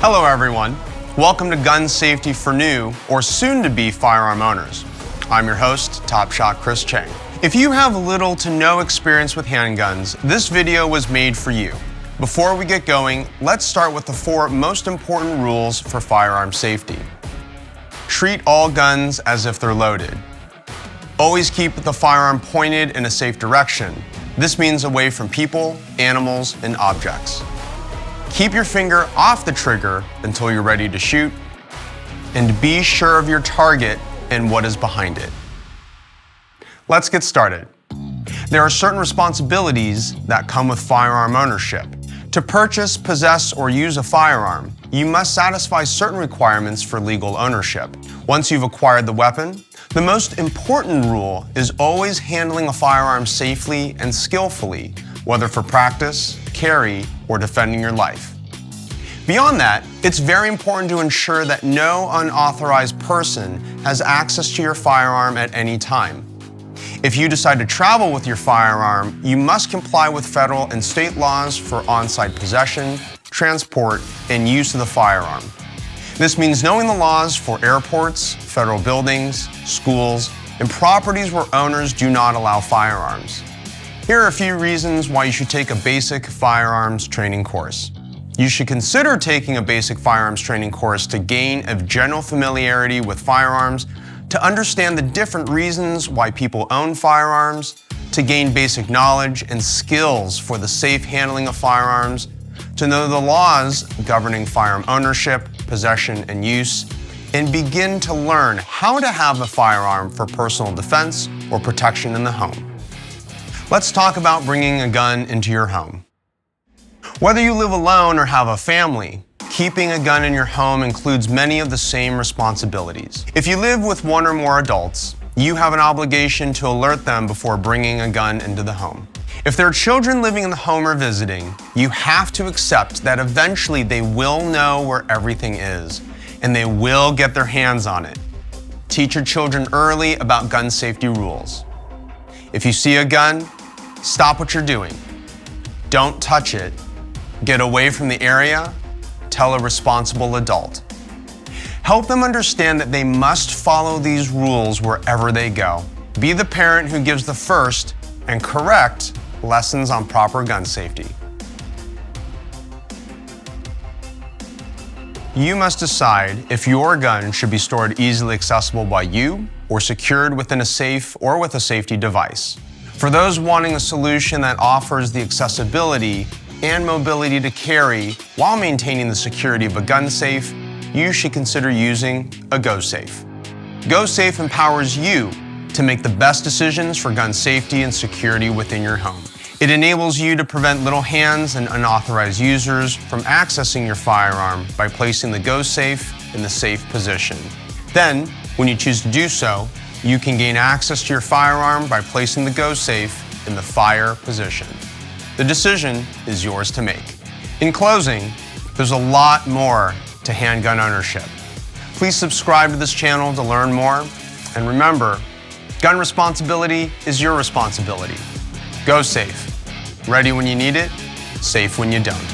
Hello everyone. Welcome to Gun Safety for New or soon-to-be firearm owners. I'm your host, Top Shot Cheng. If you have little to no experience with handguns, this video was made for you. Before we get going, let's start with the 4 most important rules for firearm safety. Treat all guns as if they're loaded. Always keep the firearm pointed in a safe direction. This means away from people, animals, and objects. Keep your finger off the trigger until you're ready to shoot, and be sure of your target and what is behind it. Let's get started. There are certain responsibilities that come with firearm ownership. To purchase, possess, or use a firearm, you must satisfy certain requirements for legal ownership. Once you've acquired the weapon, the most important rule is always handling a firearm safely and skillfully, whether for practice, carry, or defending your life. Beyond that, it's very important to ensure that no unauthorized person has access to your firearm at any time. If you decide to travel with your firearm, you must comply with federal and state laws for on-site possession, transport, and use of the firearm. This means knowing the laws for airports, federal buildings, schools, and properties where owners do not allow firearms. Here are a few reasons why you should take a basic firearms training course. You should consider taking a basic firearms training course to gain a general familiarity with firearms, to understand the different reasons why people own firearms, to gain basic knowledge and skills for the safe handling of firearms, to know the laws governing firearm ownership, possession, and use, and begin to learn how to have a firearm for personal defense or protection in the home. Let's talk about bringing a gun into your home. Whether you live alone or have a family, keeping a gun in your home includes many of the same responsibilities. If you live with one or more adults, you have an obligation to alert them before bringing a gun into the home. If there are children living in the home or visiting, you have to accept that eventually they will know where everything is, and they will get their hands on it. Teach your children early about gun safety rules. If you see a gun, stop what you're doing. Don't touch it. Get away from the area. Tell a responsible adult. Help them understand that they must follow these rules wherever they go. Be the parent who gives the first and correct lessons on proper gun safety. You must decide if your gun should be stored easily accessible by you or secured within a safe or with a safety device. For those wanting a solution that offers the accessibility and mobility to carry while maintaining the security of a gun safe, you should consider using a GoSafe. GoSafe empowers you to make the best decisions for gun safety and security within your home. It enables you to prevent little hands and unauthorized users from accessing your firearm by placing the GoSafe in the safe position. Then, when you choose to do so, you can gain access to your firearm by placing the GoSafe in the fire position. The decision is yours to make. In closing, there's a lot more to handgun ownership. Please subscribe to this channel to learn more, and remember, gun responsibility is your responsibility. Go safe. Ready when you need it, safe when you don't.